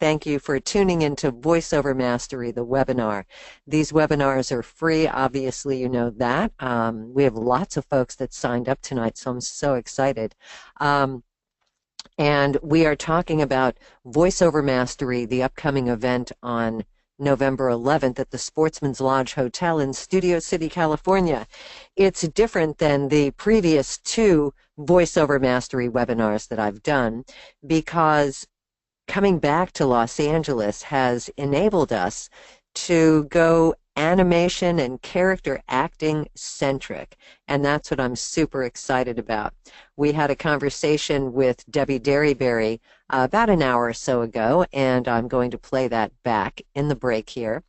thank you for tuning into Voiceover Mastery, the webinar. These webinars are free, obviously you know that. We have lots of folks that signed up tonight, so I'm so excited. And we are talking about Voiceover Mastery, the upcoming event on November 11th at the Sportsman's Lodge Hotel in Studio City, California. It's different than the previous two Voiceover Mastery webinars that I've done because coming back to Los Angeles has enabled us to go animation and character acting centric, and that's what I'm super excited about. We had a conversation with Debi Derryberry about an hour or so ago, and I'm going to play that back in the break here.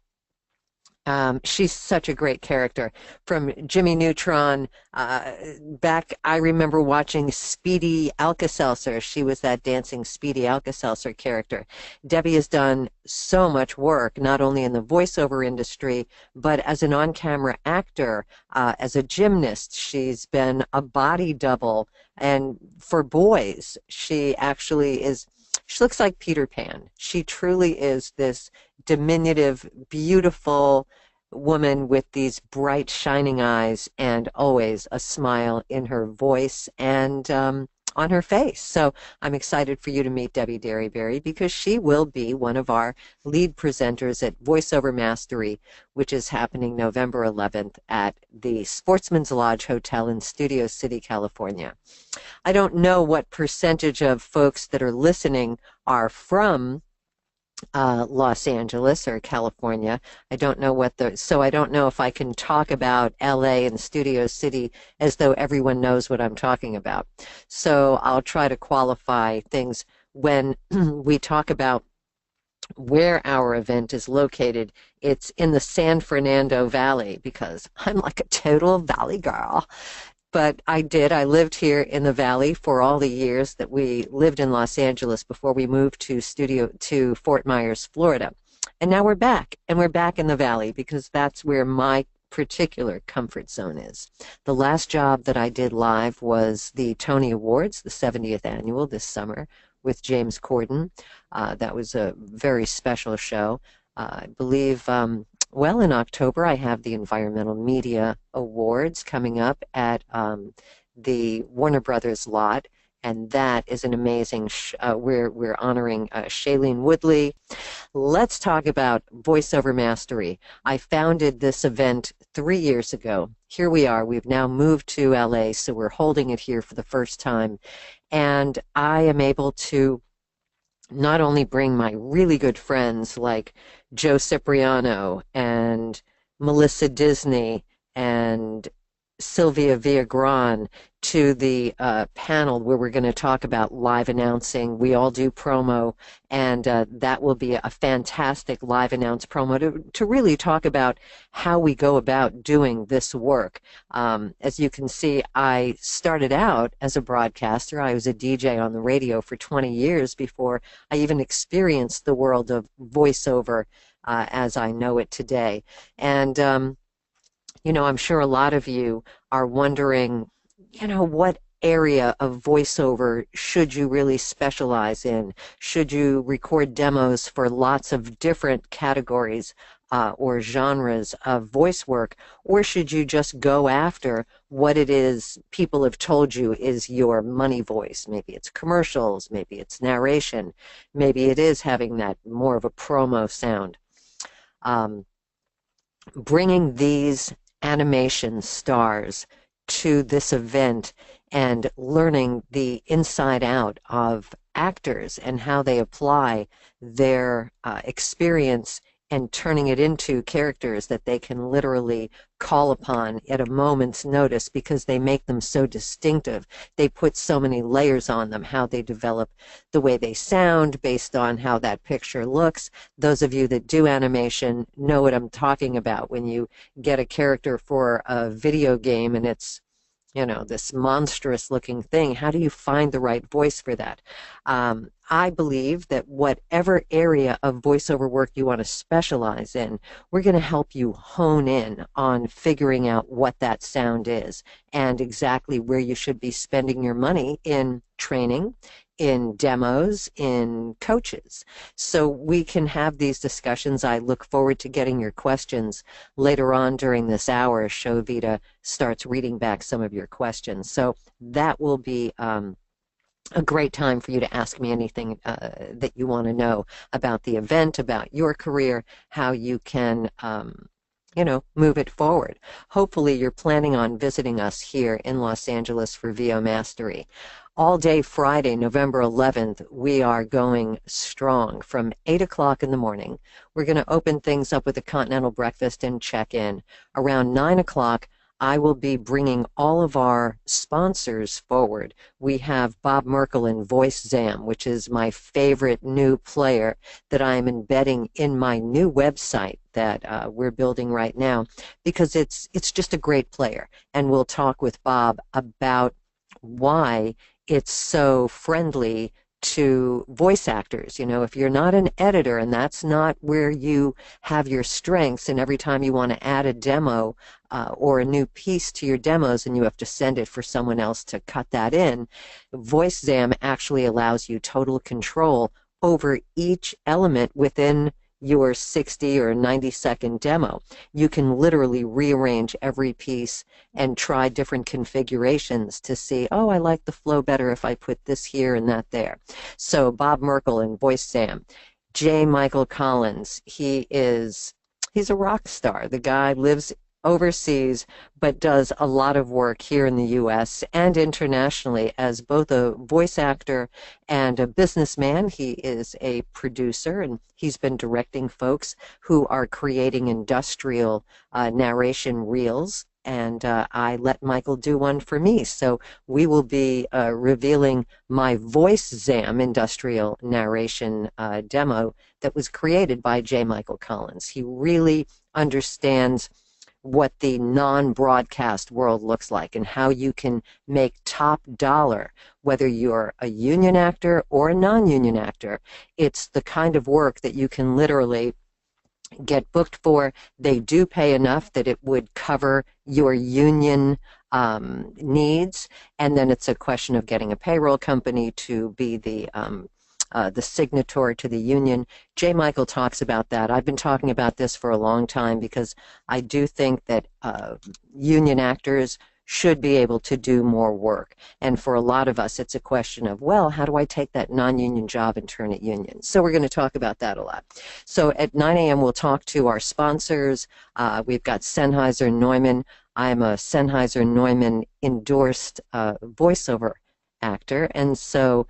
She's such a great character. From Jimmy Neutron, back I remember watching Speedy Alka-Seltzer. She was that dancing Speedy Alka-Seltzer character. Debi has done so much work, not only in the voiceover industry, but as an on-camera actor, as a gymnast. She's been a body double, and for boys, she actually is, she looks like Peter Pan. She truly is this diminutive, beautiful woman with these bright, shining eyes and always a smile in her voice and on her face. So I'm excited for you to meet Debi Derryberry because she will be one of our lead presenters at Voiceover Mastery, which is happening November 11th at the Sportsman's Lodge Hotel in Studio City, California. I don't know what percentage of folks that are listening are from Los Angeles or California. I don't know what so I don't know if I can talk about LA and Studio City as though everyone knows what I'm talking about. So I'll try to qualify things when we talk about where our event is located. It's in the San Fernando Valley because I'm like a total valley girl. But I lived here in the Valley for all the years that we lived in Los Angeles before we moved to Fort Myers, Florida. And now we're back, and we're back in the Valley because that's where my particular comfort zone is. The last job that I did live was the Tony Awards, the 70th annual this summer with James Corden. That was a very special show. I believe well, in October, I have the Environmental Media Awards coming up at the Warner Brothers lot, and that is an amazing, we're honoring Shailene Woodley. Let's talk about Voiceover Mastery. I founded this event 3 years ago. Here we are. We've now moved to LA, so we're holding it here for the first time, and I am able to not only bring my really good friends like Joe Cipriano and Melissa Disney and Sylvia Viagran to the panel where we're going to talk about live announcing. We all do promo, and that will be a fantastic live announce promo to really talk about how we go about doing this work. As you can see, I started out as a broadcaster. I was a DJ on the radio for 20 years before I even experienced the world of voiceover as I know it today. And you know, I'm sure a lot of you are wondering, you know, what area of voiceover should you really specialize in? Should you record demos for lots of different categories or genres of voice work, or should you just go after what it is people have told you is your money voice? Maybe it's commercials, maybe it's narration, maybe it is having that more of a promo sound. Bringing these animation stars to this event and learning the inside out of actors and how they apply their experience and turning it into characters that they can literally call upon at a moment's notice because they make them so distinctive. They put so many layers on them, how they develop the way they sound based on how that picture looks. Those of you that do animation know what I'm talking about when you get a character for a video game and it's, you know, this monstrous looking thing. How do you find the right voice for that? I believe that whatever area of voiceover work you want to specialize in, we're going to help you hone in on figuring out what that sound is and exactly where you should be spending your money in training, in demos, in coaches. So we can have these discussions. I look forward to getting your questions later on during this hour. Show Vita starts reading back some of your questions. So that will be a great time for you to ask me anything that you want to know about the event, about your career, how you can move it forward. Hopefully you're planning on visiting us here in Los Angeles for VOMastery. All day Friday, November 11th, we are going strong from 8 o'clock in the morning. We're going to open things up with a continental breakfast and check in. Around 9 o'clock, I will be bringing all of our sponsors forward. We have Bob Merkel in VoiceZam, which is my favorite new player that I'm embedding in my new website that we're building right now, because it's just a great player. And we'll talk with Bob about why it's so friendly to voice actors. You know, if you're not an editor and that's not where you have your strengths, and every time you want to add a demo or a new piece to your demos and you have to send it for someone else to cut that in, VoiceZam actually allows you total control over each element within your 60 or 90-second demo. You can literally rearrange every piece and try different configurations to see, oh, I like the flow better if I put this here and that there. So Bob Merkel in VoiceZam. J. Michael Collins, he's a rock star. The guy lives overseas, but does a lot of work here in the U.S. and internationally as both a voice actor and a businessman. He is a producer, and he's been directing folks who are creating industrial narration reels. And I let Michael do one for me. So we will be revealing my VoiceZam industrial narration demo that was created by J. Michael Collins. He really understands what the non-broadcast world looks like and how you can make top dollar, whether you're a union actor or a non-union actor. It's the kind of work that you can literally get booked for. They do pay enough that it would cover your union needs, and then it's a question of getting a payroll company to be the signatory to the union. J. Michael talks about that. I've been talking about this for a long time because I do think that union actors should be able to do more work. And for a lot of us, it's a question of, well, how do I take that non-union job and turn it union? So we're going to talk about that a lot. So at 9 a.m., we'll talk to our sponsors. We've got Sennheiser-Neumann. I'm a Sennheiser-Neumann endorsed voiceover actor, and so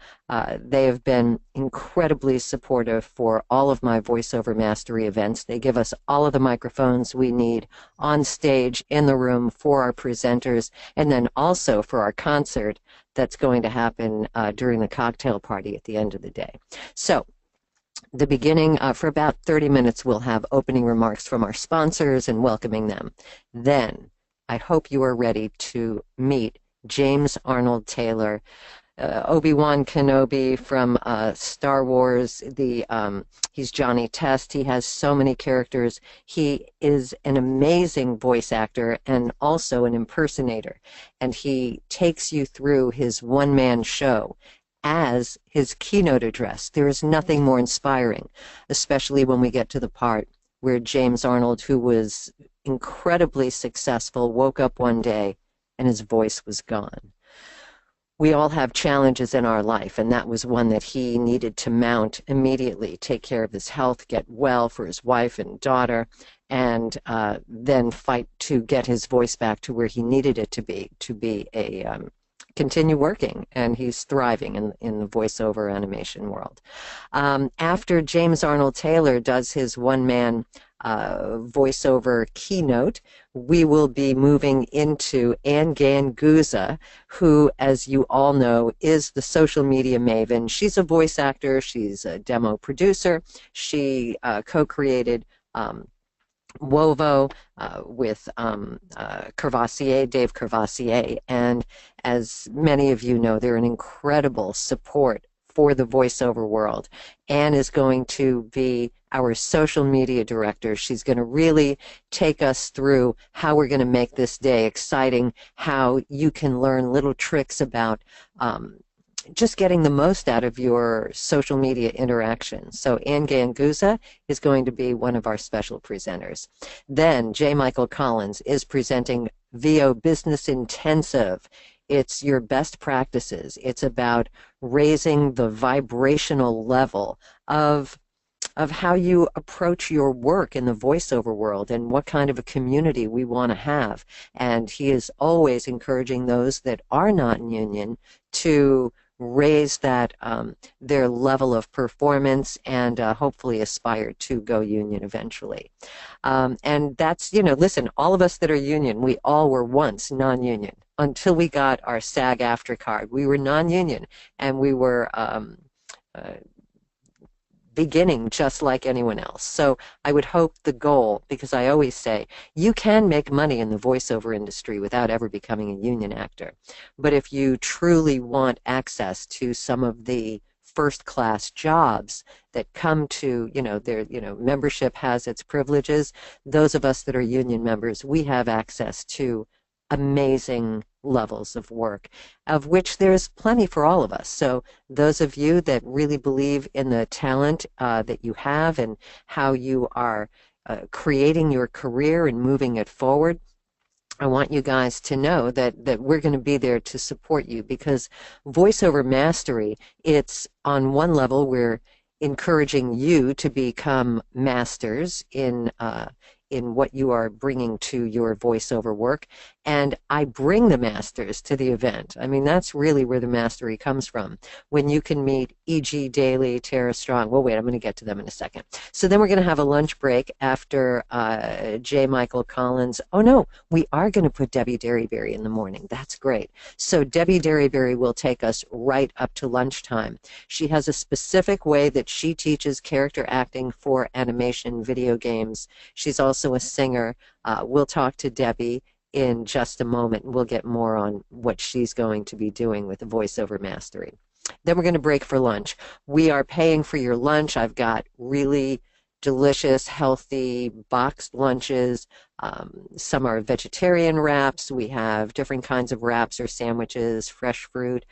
they have been incredibly supportive for all of my voiceover mastery events. They give us all of the microphones we need on stage in the room for our presenters, and then also for our concert that's going to happen during the cocktail party at the end of the day. So the beginning, for about 30 minutes, we'll have opening remarks from our sponsors and welcoming them. Then I hope you are ready to meet James Arnold Taylor, Obi-Wan Kenobi from Star Wars. He's Johnny Test. He has so many characters. He is an amazing voice actor and also an impersonator. And he takes you through his one-man show as his keynote address. There is nothing more inspiring, especially when we get to the part where James Arnold, who was incredibly successful, woke up one day and his voice was gone. We all have challenges in our life, and that was one that he needed to mount immediately, take care of his health, get well for his wife and daughter, and then fight to get his voice back to where he needed it to be a continue working, and he's thriving in the voiceover animation world. After James Arnold Taylor does his one-man voiceover keynote, we will be moving into Ann Ganguza, who, as you all know, is the social media maven. She's a voice actor. She's a demo producer. She co-created Wovo with Dave Kervassier, and as many of you know, they're an incredible support for the voiceover world. Anne is going to be our social media director. She's going to really take us through how we're going to make this day exciting, how you can learn little tricks about just getting the most out of your social media interaction. So Ann Ganguza is going to be one of our special presenters. Then J. Michael Collins is presenting VO Business Intensive. It's your best practices. It's about raising the vibrational level of how you approach your work in the voiceover world and what kind of a community we want to have. And he is always encouraging those that are not in union to raise that their level of performance and hopefully aspire to go union eventually. And that's, listen, all of us that are union, we all were once non-union until we got our SAG-AFTRA card. We were non-union, and we were beginning just like anyone else. So I would hope the goal, because I always say you can make money in the voiceover industry without ever becoming a union actor. But if you truly want access to some of the first-class jobs that come to, membership has its privileges. Those of us that are union members, we have access to amazing levels of work, of which there's plenty for all of us. So those of you that really believe in the talent that you have and how you are creating your career and moving it forward, I want you guys to know that we're going to be there to support you, because voiceover mastery, it's on one level, we're encouraging you to become masters in what you are bringing to your voiceover work. And I bring the masters to the event. I mean, that's really where the mastery comes from. When you can meet E.G. Daly, Tara Strong. Well, wait, I'm going to get to them in a second. So then we're going to have a lunch break after J. Michael Collins. Oh, no, we are going to put Debi Derryberry in the morning. That's great. So Debi Derryberry will take us right up to lunchtime. She has a specific way that she teaches character acting for animation video games. She's also a singer. We'll talk to Debi in just a moment, and we'll get more on what she's going to be doing with the voiceover mastery. Then we're going to break for lunch. We are paying for your lunch. I've got really delicious, healthy boxed lunches. Some are vegetarian wraps. We have different kinds of wraps or sandwiches, fresh fruit.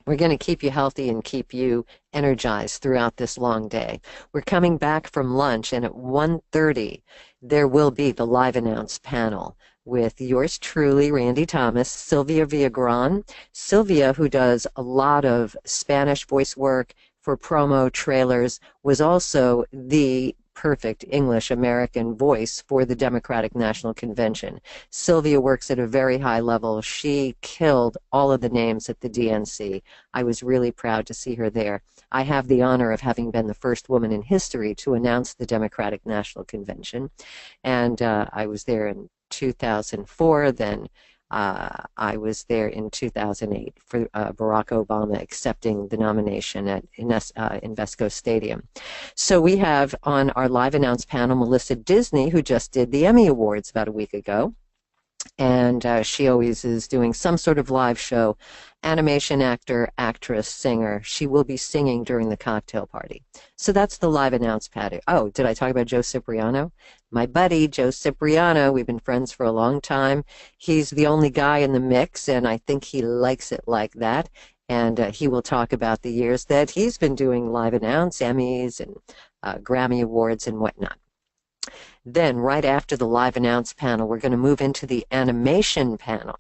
We're going to keep you healthy and keep you energized throughout this long day. We're coming back from lunch, and at 1:30, there will be the live announce panel with yours truly, Randy Thomas, Sylvia Villagran. Sylvia, who does a lot of Spanish voice work for promo trailers, was also the perfect English American voice for the Democratic National Convention. Sylvia works at a very high level. She killed all of the names at the DNC. I was really proud to see her there. I have the honor of having been the first woman in history to announce the Democratic National Convention, and I was there in 2004. Then I was there in 2008 for Barack Obama accepting the nomination at Invesco Stadium. So we have on our live announce panel Melissa Disney, who just did the Emmy Awards about a week ago. And she always is doing some sort of live show. Animation actor, actress, singer. She will be singing during the cocktail party. So that's the live announce panel. Oh, did I talk about Joe Cipriano? My buddy, Joe Cipriano. We've been friends for a long time. He's the only guy in the mix, and I think he likes it like that. And he will talk about the years that he's been doing live announce, Emmys, and Grammy Awards and whatnot. Then, right after the live announce panel, we're going to move into the animation panel.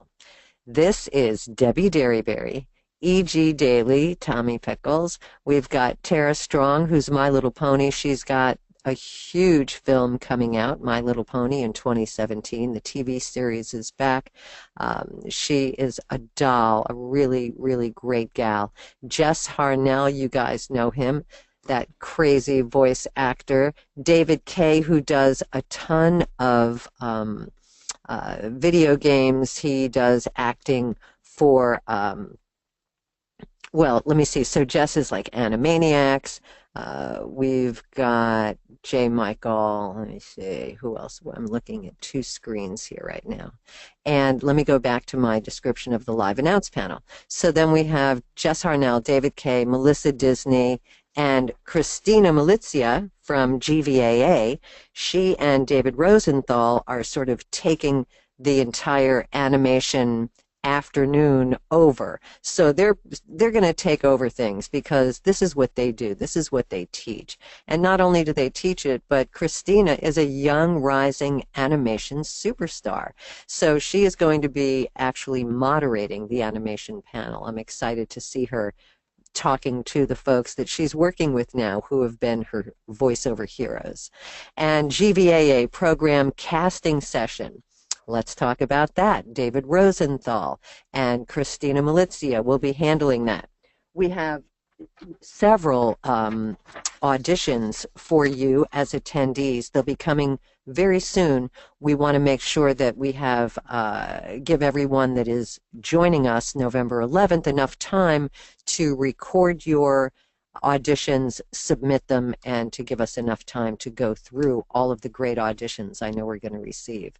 This is Debi Derryberry, E.G. Daly, Tommy Pickles. We've got Tara Strong, who's My Little Pony. She's got a huge film coming out, My Little Pony, in 2017. The TV series is back. She is a doll, a really, really great gal. Jess Harnell, you guys know him, that crazy voice actor. David Kay, who does a ton of video games. He does acting for, well, let me see. So Jess is like Animaniacs. We've got J. Michael. Let me see. Who else? I'm looking at two screens here right now. And let me go back to my description of the live announce panel. So then we have Jess Harnell, David Kay, Melissa Disney, and Christina Milizia from GVAA. She and David Rosenthal are sort of taking the entire animation afternoon over. So they're going to take over things because this is what they do. This is what they teach. And not only do they teach it, but Christina is a young rising animation superstar. So she is going to be actually moderating the animation panel. I'm excited to see her talking to the folks that she's working with now who have been her voiceover heroes. And GVAA program casting session. Let's talk about that. David Rosenthal and Christina Malizia will be handling that. We have several auditions for you as attendees. They'll be coming very soon. We want to make sure that we have give everyone that is joining us November 11th enough time to record your auditions, submit them, and to give us enough time to go through all of the great auditions I know we're going to receive.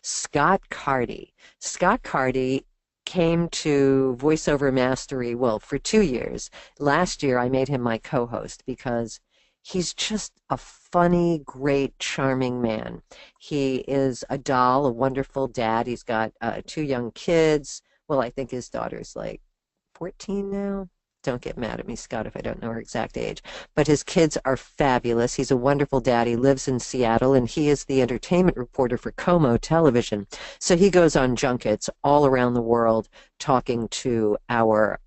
Scott Carty. Scott Carty came to Voiceover Mastery, well, for 2 years. Last year, I made him my co-host because he's just a funny, great, charming man. He is a doll, a wonderful dad. He's got 2 young kids. Well, I think his daughter's like 14 now. Don't get mad at me, Scott, if I don't know her exact age. But his kids are fabulous. He's a wonderful dad. He lives in Seattle, and he is the entertainment reporter for Como Television. So he goes on junkets all around the world talking to our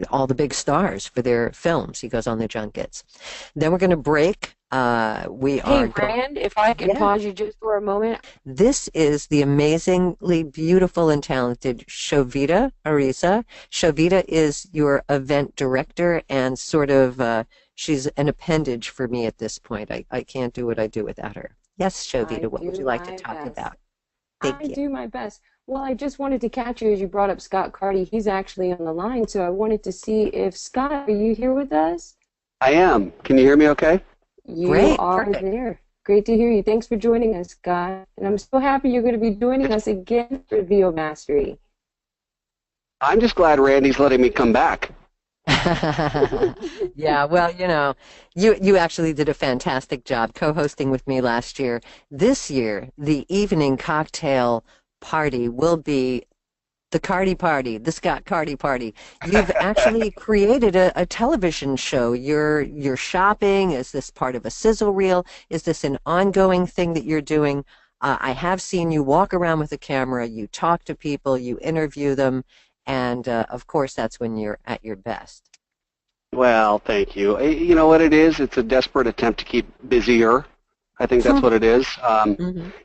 all the big stars for their films. He goes on the junkets. Then we're going to break. Hey, Rand, if I can pause you just for a moment. This is the amazingly beautiful and talented Shovita Arisa. Shovita is your event director and sort of, she's an appendage for me at this point. I can't do what I do without her. Yes, Shovita, what would you like to talk about? Thank you. I do my best. Well, I just wanted to catch you as you brought up Scott Carty. He's actually on the line, so I wanted to see if, Scott, are you here with us? I am. Can you hear me okay? You are there. Great to hear you. Thanks for joining us, Scott. And I'm so happy you're going to be joining us again for VOMastery. I'm just glad Randy's letting me come back. Yeah, well, you know, you actually did a fantastic job co-hosting with me last year. This year, the evening cocktail party will be the Carty Party, the Scott Carty Party. You've actually created a television show. You're shopping. Is this part of a sizzle reel? Is this an ongoing thing that you're doing? I have seen you walk around with a camera. You talk to people. You interview them. And, of course, that's when you're at your best. Well, thank you. You know what it is? It's a desperate attempt to keep busier. I think that's what it is. Yeah,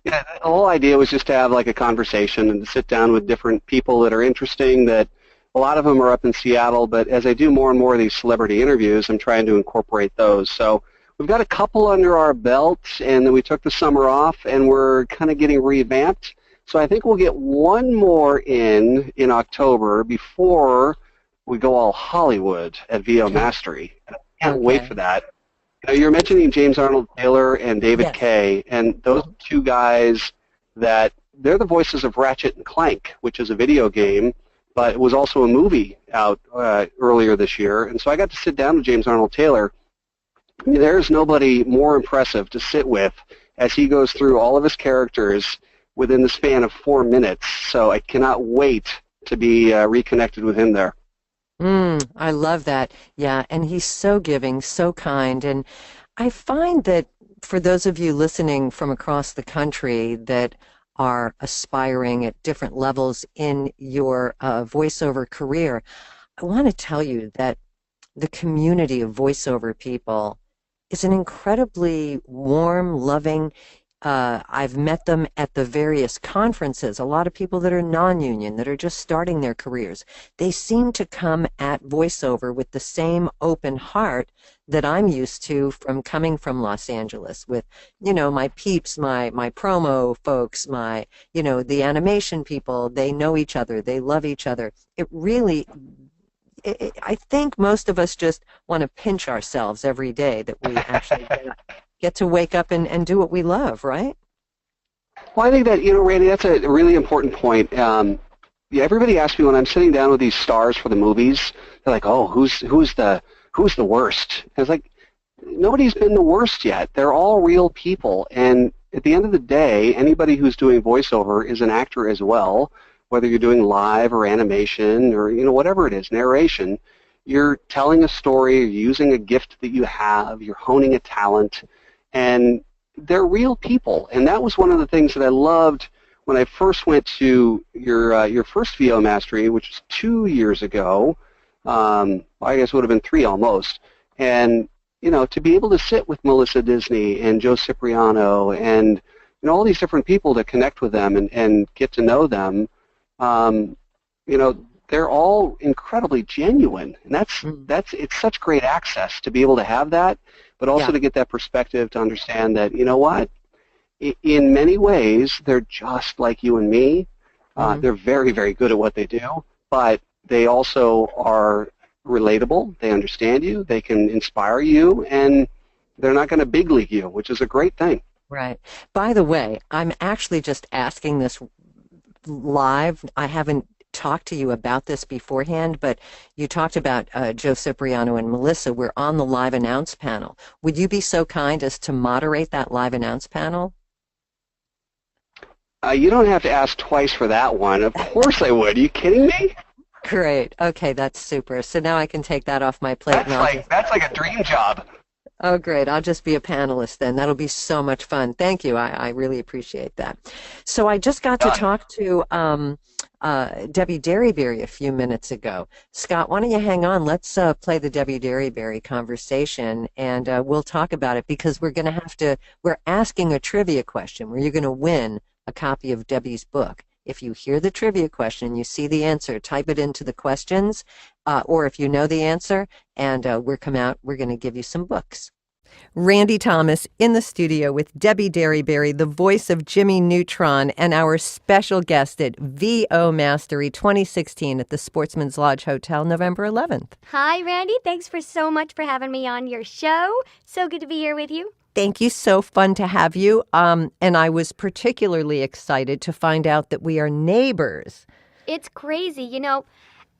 the whole idea was just to have like a conversation and to sit down with different people that are interesting. That a lot of them are up in Seattle, but as I do more and more of these celebrity interviews, I'm trying to incorporate those. So we've got a couple under our belt, and then we took the summer off, and we're kind of getting revamped. So I think we'll get one more in October before we go all Hollywood at VOMastery. I can't wait for that. You know, you're mentioning James Arnold Taylor and David Kay, and those two guys that they're the voices of Ratchet and Clank, which is a video game, but it was also a movie out earlier this year. And so I got to sit down with James Arnold Taylor. I mean, there's nobody more impressive to sit with as he goes through all of his characters within the span of 4 minutes. So I cannot wait to be reconnected with him there. I love that. Yeah, and he's so giving, so kind. And I find that for those of you listening from across the country that are aspiring at different levels in your voiceover career, I want to tell you that the community of voiceover people is an incredibly warm, loving. I've met them at the various conferences, a lot of people that are non-union, that are just starting their careers. They seem to come at voiceover with the same open heart that I'm used to from coming from Los Angeles with, you know, my peeps, my promo folks, my, you know, the animation people. They know each other. They love each other. It really, I think most of us just want to pinch ourselves every day that we actually get to wake up and do what we love, right? Well, I think that, you know, Randy, that's a really important point. Yeah, everybody asks me when I'm sitting down with these stars for the movies, they're like, oh, who's the worst? And it's like, nobody's been the worst yet. They're all real people, and at the end of the day, anybody who's doing voiceover is an actor as well, whether you're doing live or animation or, whatever it is, narration. You're telling a story, you're using a gift that you have, you're honing a talent, and they're real people. And that was one of the things that I loved when I first went to your first VOMastery, which was 2 years ago. I guess it would have been 3 almost. And, to be able to sit with Melissa Disney and Joe Cipriano and, all these different people to connect with them and get to know them, they're all incredibly genuine. And it's such great access to be able to have that, but also to get that perspective to understand that, what? In many ways, they're just like you and me. They're very, very good at what they do, but they also are relatable. They understand you. They can inspire you, and they're not going to big league you, which is a great thing. Right. By the way, I'm actually just asking this live. I haven't talked to you about this beforehand, but you talked about Joe Cipriano and Melissa. We're on the live announce panel. Would you be so kind as to moderate that live announce panel? You don't have to ask twice for that one. Of course I would. Are you kidding me? Great. Okay, that's super. So now I can take that off my plate. That's like a dream job. Oh, great. I'll just be a panelist then. That'll be so much fun. Thank you. I really appreciate that. So I just got to talk to Debi Derryberry a few minutes ago. Scott, why don't you hang on? Let's play the Debi Derryberry conversation, and we'll talk about it, because we're asking a trivia question where you're going to win a copy of Debi's book. If you hear the trivia question, you see the answer, type it into the questions, or if you know the answer, and we're going to give you some books. Randy Thomas in the studio with Debi Derryberry, the voice of Jimmy Neutron, and our special guest at VOMastery 2016 at the Sportsman's Lodge Hotel, November 11th. Hi, Randy. Thanks so much for having me on your show. So good to be here with you. Thank you. So fun to have you. And I was particularly excited to find out that we are neighbors. It's crazy.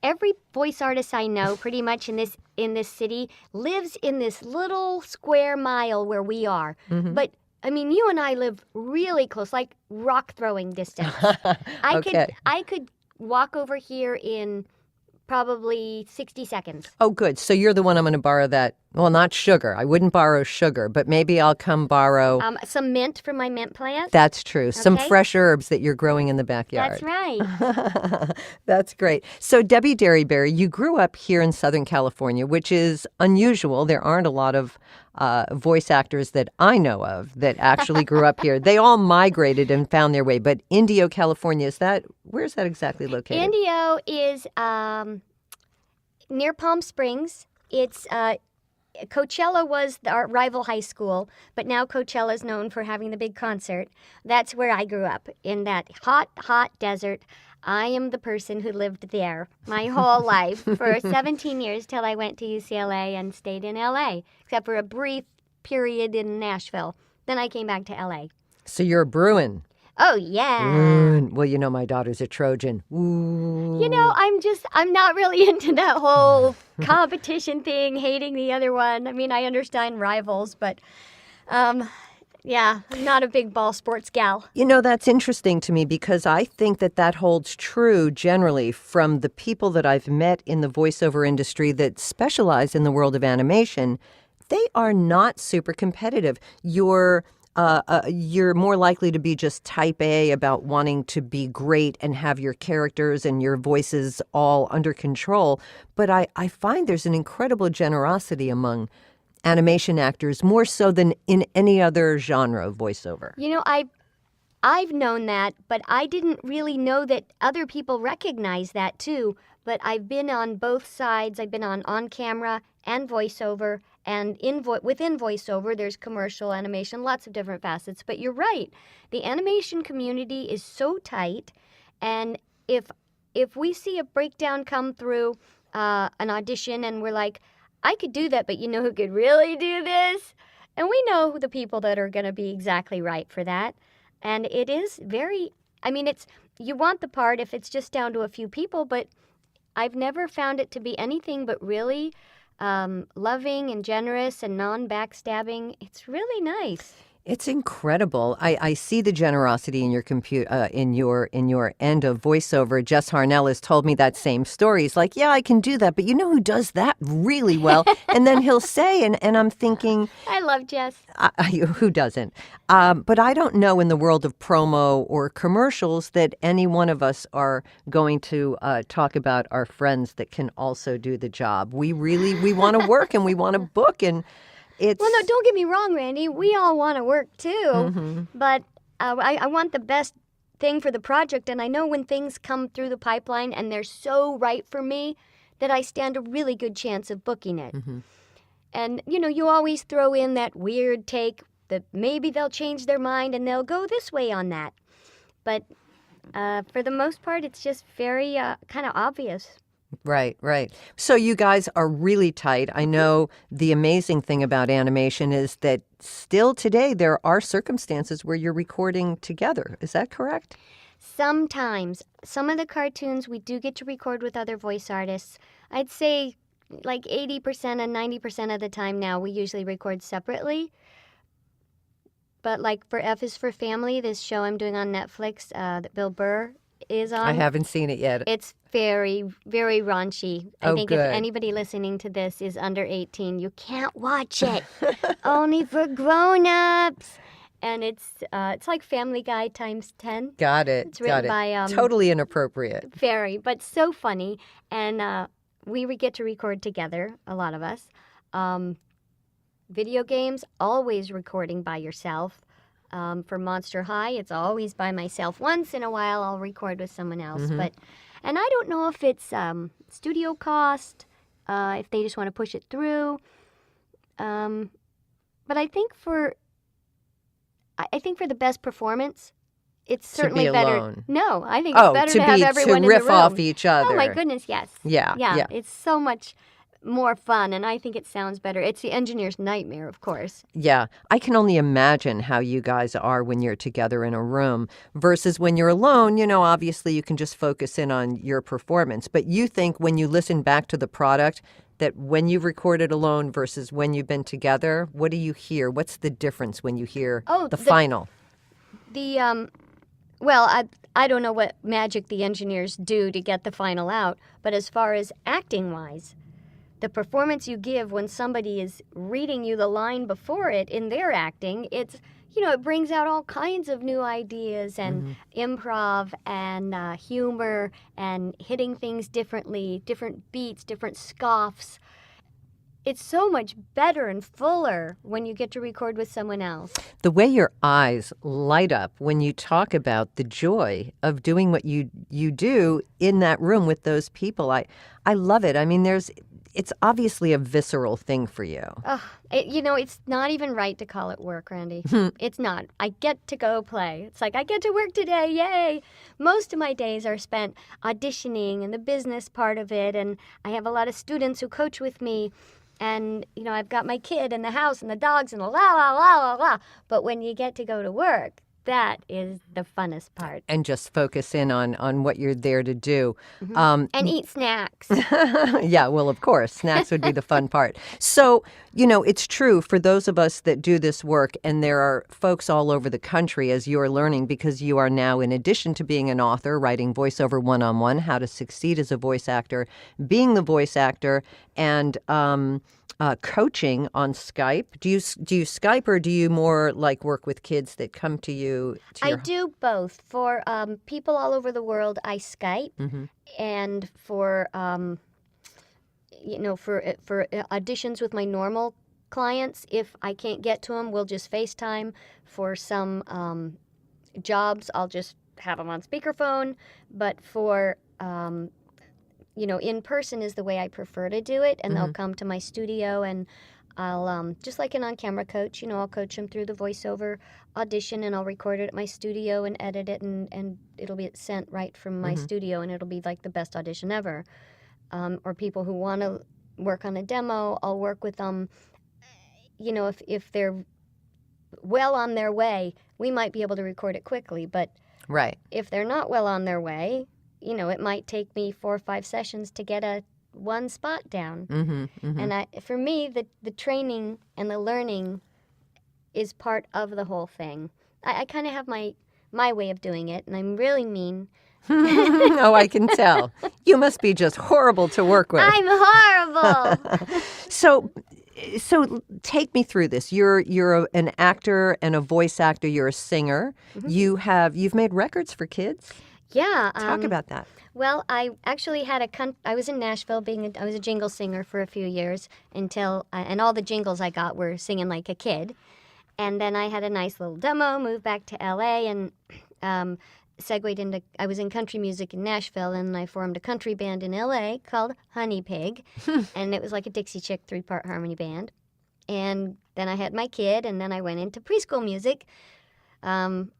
Every voice artist I know pretty much in this city lives in this little square mile where we are. Mm-hmm. But, you and I live really close, like rock throwing distance. I could walk over here in probably 60 seconds. Oh, good. So you're the one I'm going to borrow that. Well, not sugar. I wouldn't borrow sugar, but maybe I'll come borrow... some mint from my mint plant. That's true. Okay. Some fresh herbs that you're growing in the backyard. That's right. That's great. So Debi Derryberry, you grew up here in Southern California, which is unusual. There aren't a lot of voice actors that I know of that actually grew up here. They all migrated and found their way. But Indio, California, where's that exactly located? Indio is near Palm Springs. It's... Coachella was our rival high school, but now Coachella is known for having the big concert. That's where I grew up, in that hot, hot desert. I am the person who lived there my whole life for 17 years till I went to UCLA and stayed in LA, except for a brief period in Nashville. Then I came back to LA. So you're a Bruin. Oh, yeah. Well, my daughter's a Trojan. Ooh. I'm not really into that whole competition thing, hating the other one. I understand rivals, but, I'm not a big ball sports gal. That's interesting to me, because I think that holds true generally from the people that I've met in the voiceover industry that specialize in the world of animation. They are not super competitive. You're more likely to be just type A about wanting to be great and have your characters and your voices all under control. But I find there's an incredible generosity among animation actors, more so than in any other genre of voiceover. I've known that, but I didn't really know that other people recognize that too. But I've been on both sides. I've been on camera and voiceover. And within voiceover, there's commercial animation, lots of different facets. But you're right. The animation community is so tight. And if we see a breakdown come through an audition and we're like, I could do that, but you know who could really do this? And we know the people that are going to be exactly right for that. And it is very, you want the part if it's just down to a few people, but I've never found it to be anything but really loving and generous and non-backstabbing. It's really nice. It's incredible. I see the generosity in your in your end of voiceover. Jess Harnell has told me that same story. He's like, yeah, I can do that, but you know who does that really well? And then he'll say, and I'm thinking, I love Jess. Who doesn't? But I don't know in the world of promo or commercials that any one of us are going to talk about our friends that can also do the job. We want to work and we want to book, and it's... Well, no, don't get me wrong, Randy. We all want to work too, but I want the best thing for the project, and I know when things come through the pipeline and they're so right for me that I stand a really good chance of booking it. And, you always throw in that weird take that maybe they'll change their mind and they'll go this way on that. But for the most part, it's just very kind of obvious. Right. So you guys are really tight. I know the amazing thing about animation is that still today there are circumstances where you're recording together. Is that correct? Sometimes. Some of the cartoons we do get to record with other voice artists. I'd say like 80% and 90% of the time now we usually record separately. But like for F is for Family, this show I'm doing on Netflix that Bill Burr is on. I haven't seen it yet. It's very, very raunchy. I think good. If anybody listening to this is under 18, you can't watch it. Only for grown-ups. And it's like Family Guy times 10. Got it. It's written by... totally inappropriate. Very, but so funny. And we get to record together, a lot of us. Video games, always recording by yourself. For Monster High, it's always by myself. Once in a while, I'll record with someone else. And I don't know if it's studio cost, if they just want to push it through. But I think for the best performance, it's certainly to be better. Alone. No, I think it's better to have everyone in the room. To riff off each other. Oh my goodness, yes. Yeah. It's so much more fun, and I think it sounds better. It's the engineer's nightmare, of course. Yeah. I can only imagine how you guys are when you're together in a room versus when you're alone. Obviously you can just focus in on your performance. But you think when you listen back to the product that when you've recorded alone versus when you've been together, what do you hear? What's the difference when you hear the final? Well, I don't know what magic the engineers do to get the final out, but as far as acting-wise, the performance you give when somebody is reading you the line before it in their acting, it brings out all kinds of new ideas and improv and humor and hitting things differently, different beats, different scoffs. It's so much better and fuller when you get to record with someone else. The way your eyes light up when you talk about the joy of doing what you do in that room with those people, I love it. I mean, it's obviously a visceral thing for you. It's not even right to call it work, Randy. It's not. I get to go play. It's like, I get to work today, yay! Most of my days are spent auditioning and the business part of it, and I have a lot of students who coach with me, and, I've got my kid and the house and the dogs and la, la, la, la, la. But when you get to go to work, that is the funnest part. And just focus in on what you're there to do. And eat snacks. Yeah, well, of course. Snacks would be the fun part. So, it's true for those of us that do this work, and there are folks all over the country as you're learning, because you are now, in addition to being an author, writing VoiceOver 101, How to Succeed as a Voice Actor, being the voice actor, and coaching on Skype. Do you Skype, or do you more like work with kids that come to you? I do both. For people all over the world, I Skype, and for for auditions with my normal clients, if I can't get to them, we'll just FaceTime. For some jobs, I'll just have them on speakerphone. But for in person is the way I prefer to do it, and they'll come to my studio, and I'll, just like an on-camera coach, I'll coach them through the voiceover audition, and I'll record it at my studio and edit it, and it'll be sent right from my studio, and it'll be like the best audition ever. Or people who want to work on a demo, I'll work with them. If they're well on their way, we might be able to record it quickly, but if they're not well on their way, it might take me 4 or 5 sessions to get one spot down. And for me, the training and the learning is part of the whole thing. I kind of have my way of doing it, and I'm really mean. Oh, I can tell. You must be just horrible to work with. I'm horrible. So take me through this. You're an actor and a voice actor. You're a singer. Mm-hmm. You've made records for kids. Yeah. Talk about that. Well, I actually had I was in Nashville I was a jingle singer for a few years until, and all the jingles I got were singing like a kid. And then I had a nice little demo, moved back to LA, and segued into, I was in country music in Nashville, and I formed a country band in LA called Honey Pig. And it was like a Dixie Chick 3-part harmony band. And then I had my kid, and then I went into preschool music.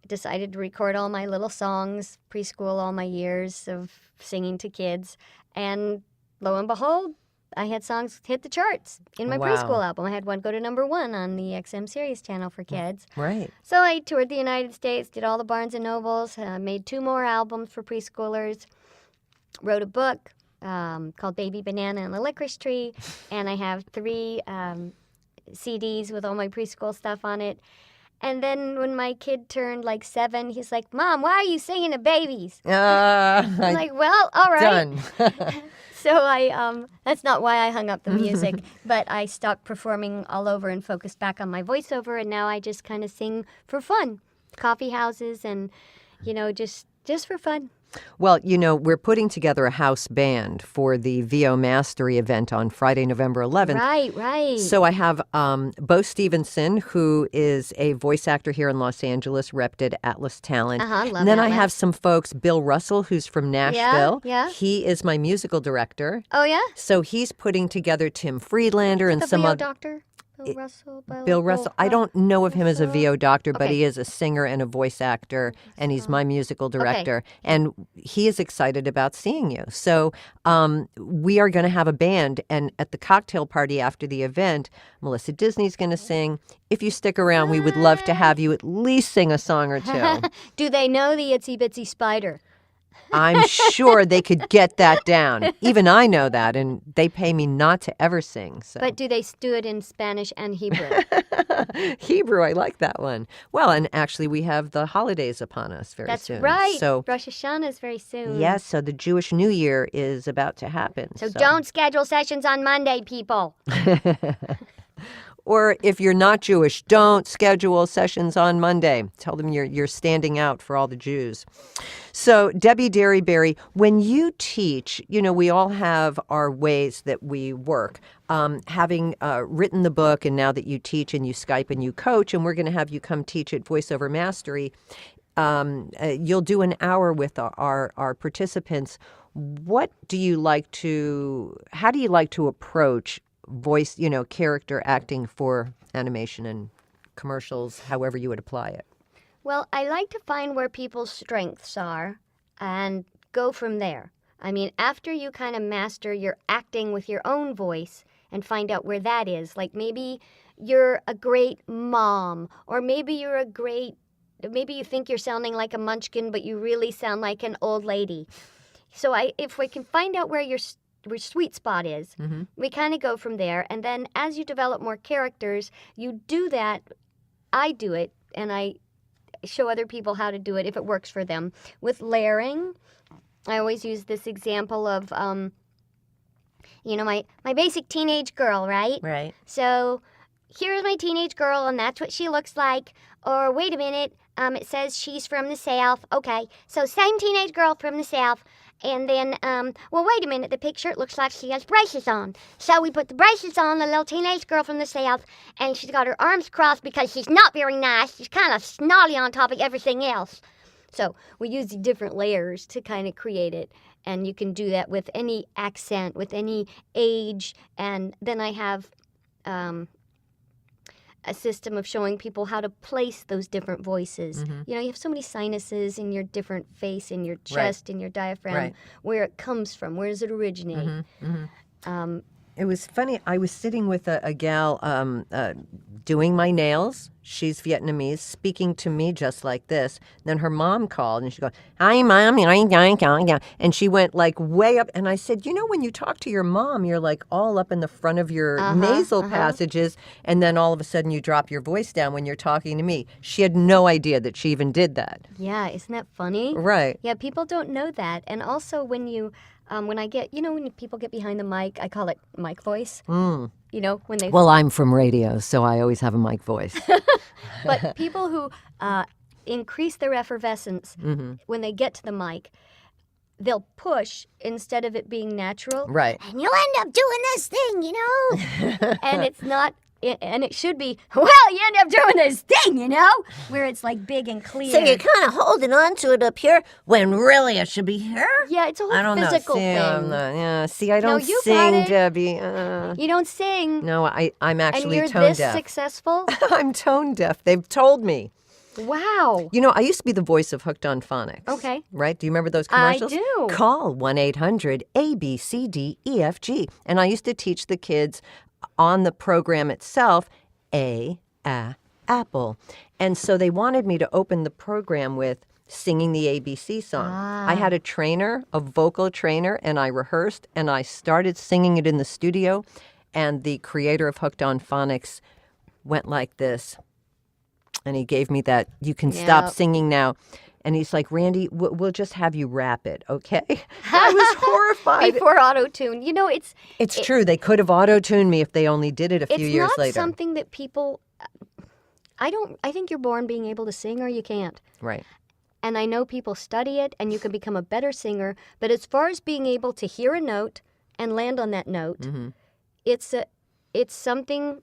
Decided to record all my little songs, preschool, all my years of singing to kids. And lo and behold, I had songs hit the charts in my preschool album. I had one go to #1 on the XM Sirius channel for kids. Right. So I toured the United States, did all the Barnes and Nobles, made 2 more albums for preschoolers, wrote a book called Baby Banana and the Licorice Tree, and I have 3 CDs with all my preschool stuff on it. And then when my kid turned like 7, he's like, "Mom, why are you singing to babies?" I'm like, "Well, all right." Done. So that's not why I hung up the music, but I stopped performing all over and focused back on my voiceover, and now I just kind of sing for fun, coffee houses, and just for fun. Well, we're putting together a house band for the VOMastery event on Friday, November 11th. Right. So I have Bo Stevenson, who is a voice actor here in Los Angeles, repped at Atlas Talent. Love and then Atlas. I have some folks, Bill Russell, who's from Nashville. Yeah. He is my musical director. Oh, yeah? So he's putting together Tim Friedlander and The some VO other... doctor? Bill Russell. I don't know of him as a VO doctor, but Okay. he is a singer and a voice actor, and he's my musical director. And he is excited about seeing you. So we are going to have a band, and at the cocktail party after the event, Melissa Disney's going to sing. If you stick around, we would love to have you at least sing a song or 2. Do they know the Itsy Bitsy Spider? I'm sure they could get that down. Even I know that, and they pay me not to ever sing. So. But do they do it in Spanish and Hebrew? Hebrew, I like that one. Well, and actually we have the holidays upon us very That's soon. right. So, Rosh Hashanah is very soon. yes, so the Jewish New Year is about to happen. So don't schedule sessions on Monday, people. Or if you're not Jewish, don't schedule sessions on Monday. Tell them you're standing out for all the Jews. So, Debi Derryberry, when you teach, we all have our ways that we work. Having written the book, and now that you teach and you Skype and you coach, and we're going to have you come teach at Voiceover Mastery, you'll do an hour with our participants. How do you like to approach voice, character acting for animation and commercials, however you would apply it? Well, I like to find where people's strengths are and go from there. I mean, after you kind of master your acting with your own voice and find out where that is, like maybe you're a great mom, or maybe maybe you think you're sounding like a munchkin, but you really sound like an old lady. So if we can find out where your sweet spot is, we kind of go from there. And then as you develop more characters, you do that. I do it, and I show other people how to do it if it works for them. With layering, I always use this example of, my basic teenage girl, right? Right. So here's my teenage girl, and that's what she looks like. Or wait a minute, it says she's from the South. Okay, so same teenage girl from the South. And then, wait a minute, the picture, it looks like she has braces on. So we put the braces on, the little teenage girl from the South, and she's got her arms crossed because she's not very nice. She's kind of snotty on top of everything else. So we use the different layers to kind of create it. And you can do that with any accent, with any age. And then I have a system of showing people how to place those different voices. You have so many sinuses in your different face, in your chest, in your diaphragm, where it comes from, where does it originate? It was funny. I was sitting with a gal doing my nails. She's Vietnamese, speaking to me just like this. Then her mom called and she goes, "Hi, Mom." And she went like way up. And I said, when you talk to your mom, you're like all up in the front of your nasal passages. And then all of a sudden you drop your voice down when you're talking to me. She had no idea that she even did that. Yeah, isn't that funny? Right. Yeah, people don't know that. And also when you, when I get, when people get behind the mic, I call it mic voice. When they... Well, I'm from radio, so I always have a mic voice. But people who increase their effervescence when they get to the mic, they'll push instead of it being natural. Right. And you'll end up doing this thing, And it's not, and it should be, well, you end up doing this thing, where it's like big and clear. So you're kind of holding on to it up here when really it should be here? Yeah, it's a whole physical thing. I don't you sing, got it. Debbie. You don't sing. No, I'm actually and tone you're this deaf. successful? I'm tone deaf. They've told me. Wow. I used to be the voice of Hooked on Phonics. Okay. Right? Do you remember those commercials? I do. Call 1-800-ABCDEFG. And I used to teach the kids on the program itself, apple. And so they wanted me to open the program with singing the ABC song. I had a trainer, a vocal trainer, and I rehearsed, and I started singing it in the studio. And the creator of Hooked on Phonics went like this. And he gave me that, "You can stop singing now." And he's like, "Randy, we'll just have you rap it, okay?" I was horrified. Before auto-tune. It's true. They could have auto-tuned me if they only did it a few years later. It's not something that people... I think you're born being able to sing or you can't. Right. And I know people study it and you can become a better singer. But as far as being able to hear a note and land on that note, it's something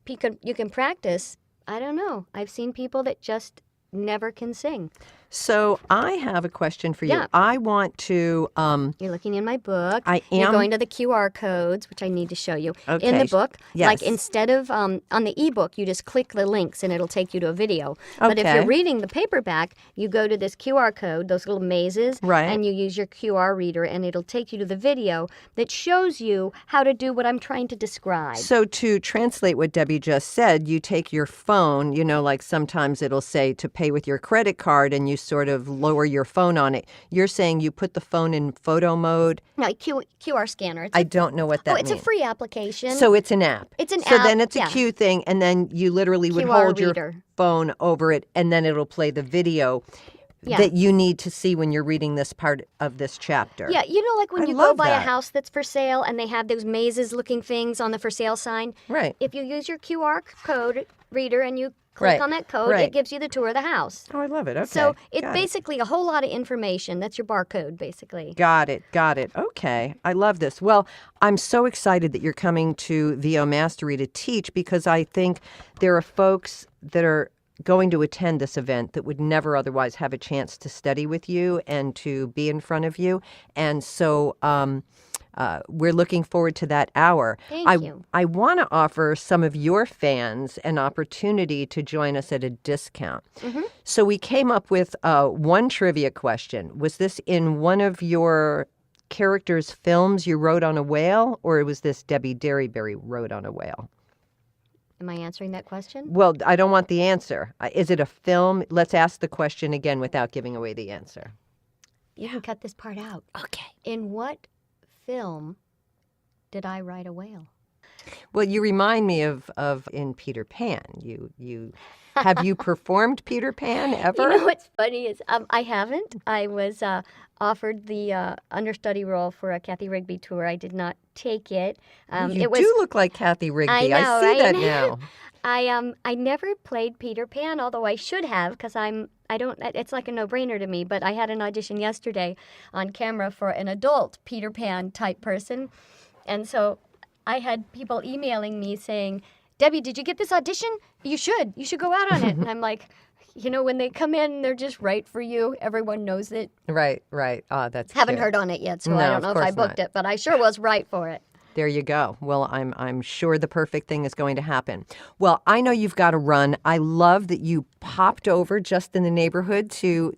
you can practice. I don't know. I've seen people that just never can sing. So I have a question for you. Yeah. I want to... You're looking in my book. I am. You're going to the QR codes, which I need to show you. Okay. In the book, Yes. like instead of on the ebook, you just click the links and it'll take you to a video. But if Okay. you're reading the paperback, you go to this QR code, those little mazes, Right. and you use your QR reader and it'll take you to the video that shows you how to do what I'm trying to describe. So to translate what Debbie just said, you take your phone, like sometimes it'll say to pay with your credit card and you sort of lower your phone on it. You're saying you put the phone in photo mode? No, QR scanner. I don't know what that means. It's a free application. So it's an app. It's an So app, then it's a yeah. Q thing, and then you literally would QR hold your reader. phone over it, and then it'll play the video Yeah. that you need to see when you're reading this part of this chapter. Yeah, like when I you go love by a that. house that's for sale and they have those mazes-looking things on the for sale sign. Right. If you use your QR code reader and you click Right, on that code, right. it gives you the tour of the house. Oh, I love it. Okay. So it's Got it. basically a whole lot of information. That's your barcode, basically. Got it. Okay. I love this. Well, I'm so excited that you're coming to VOMastery to teach because I think there are folks that are going to attend this event that would never otherwise have a chance to study with you and to be in front of you. And so we're looking forward to that hour. Thank you. I want to offer some of your fans an opportunity to join us at a discount. So we came up with one trivia question. Was this in one of your characters' films you wrote on a whale, or was this Debi Derryberry wrote on a whale? Am I answering that question? Well, I don't want the answer. Is it a film? Let's ask the question again without giving away the answer. You can cut this part out. Okay. In what film did I write a whale? Well, you remind me of in Peter Pan. You have you performed Peter Pan ever? You know what's funny is I haven't. I was offered the understudy role for a Kathy Rigby tour. I did not take it. You do look like Kathy Rigby. I know, see right? that now. I never played Peter Pan, although I should have, because it's like a no-brainer to me, but I had an audition yesterday on camera for an adult Peter Pan type person. And so I had people emailing me saying, "Debbie, did you get this audition? You should go out on it." And I'm like, when they come in, they're just right for you. Everyone knows it. Right. Oh, that's Haven't cute. heard on it yet, so No, I don't of know if I course booked not. it, but I sure was right for it. There you go. Well, I'm sure the perfect thing is going to happen. Well, I know you've got to run. I love that you popped over just in the neighborhood to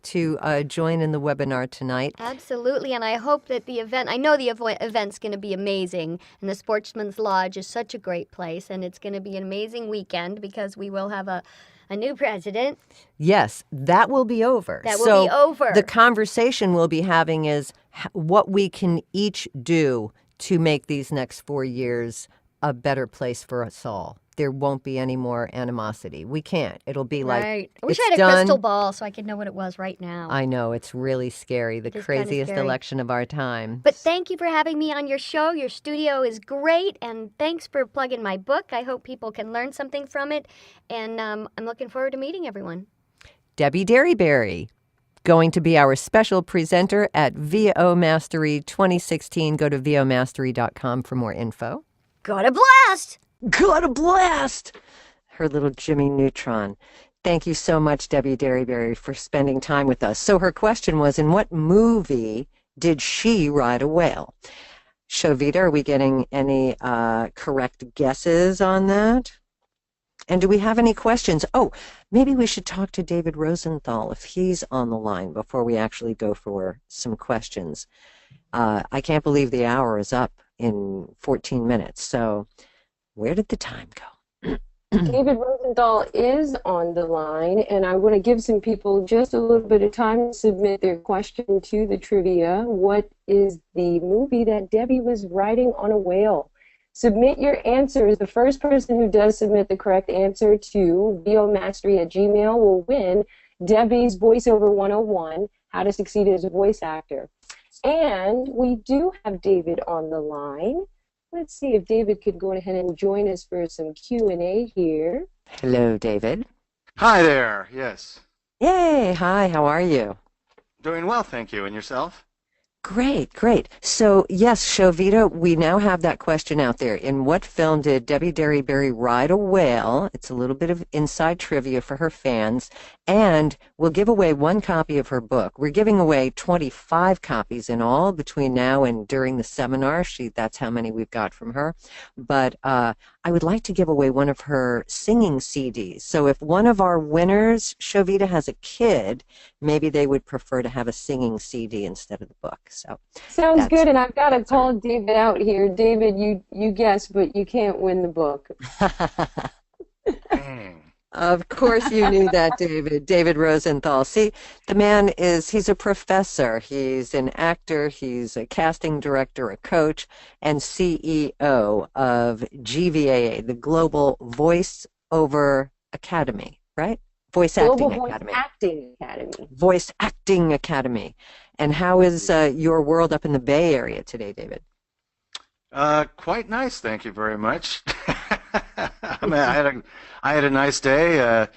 join in the webinar tonight. Absolutely, and I hope that I know the event's going to be amazing, and the Sportsman's Lodge is such a great place, and it's going to be an amazing weekend because we will have a new president. Yes, that will be over. That will be over. The conversation we'll be having is what we can each do to make these next 4 years a better place for us all. There won't be any more animosity. We can't. It'll be like, right. I wish I had a crystal ball so I could know what it was right now. I know. It's really scary. The craziest election of our time. But thank you for having me on your show. Your studio is great, and thanks for plugging my book. I hope people can learn something from it, and I'm looking forward to meeting everyone. Debi Derryberry, going to be our special presenter at VOMastery 2016. Go to VOMastery.com for more info. Got a blast! Got a blast! Her little Jimmy Neutron. Thank you so much, Debi Derryberry, for spending time with us. So her question was, in what movie did she ride a whale? Shovita, are we getting any correct guesses on that? And do we have any questions? Oh, maybe we should talk to David Rosenthal if he's on the line before we actually go for some questions. I can't believe the hour is up in 14 minutes. So where did the time go? David Rosenthal is on the line, and I want to give some people just a little bit of time to submit their question to the trivia. What is the movie that Debi was riding on a whale? Submit your answers. The first person who does submit the correct answer to VOMastery@gmail will win Debi's Voiceover 101, How to Succeed as a Voice Actor. And we do have David on the line. Let's see if David could go ahead and join us for some Q&A here. Hello, David. Hi there, yes. Yay, hi, how are you? Doing well, thank you. And yourself? Great, great. So, yes, Shovita, we now have that question out there. In what film did Debi Derryberry ride a whale? It's a little bit of inside trivia for her fans. And we'll give away one copy of her book. We're giving away 25 copies in all between now and during the seminar. That's how many we've got from her. But I would like to give away one of her singing CDs. So if one of our winners, Shovita, has a kid, maybe they would prefer to have a singing CD instead of the book. So sounds good, and I've got to call David out here. David, you guessed, but you can't win the book. Of course you knew that, David. David Rosenthal. See, the man he's a professor. He's an actor. He's a casting director, a coach, and CEO of GVAA, the Global Voiceover Academy, right? Voice Acting Academy. Voice Acting Academy. Voice Acting Academy. And how is your world up in the Bay Area today, David? Quite nice, thank you very much. I mean, I had a nice day.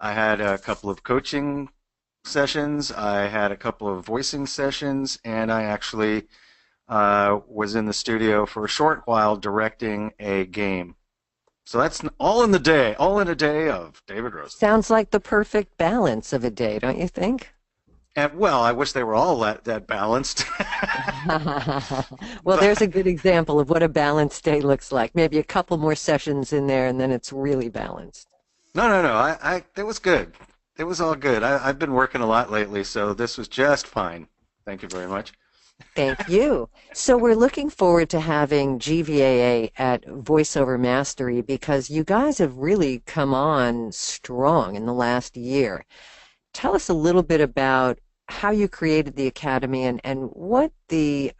I had a couple of coaching sessions. I had a couple of voicing sessions, and I actually was in the studio for a short while directing a game. So that's all in a day of David Rosenthal. Sounds like the perfect balance of a day, don't you think? And, well, I wish they were all that balanced. Well, there's a good example of what a balanced day looks like. Maybe a couple more sessions in there, and then it's really balanced. No. It was good. It was all good. I've been working a lot lately, so this was just fine. Thank you very much. Thank you. So we're looking forward to having GVAA at Voiceover Mastery because you guys have really come on strong in the last year. Tell us a little bit about how you created the Academy and what the,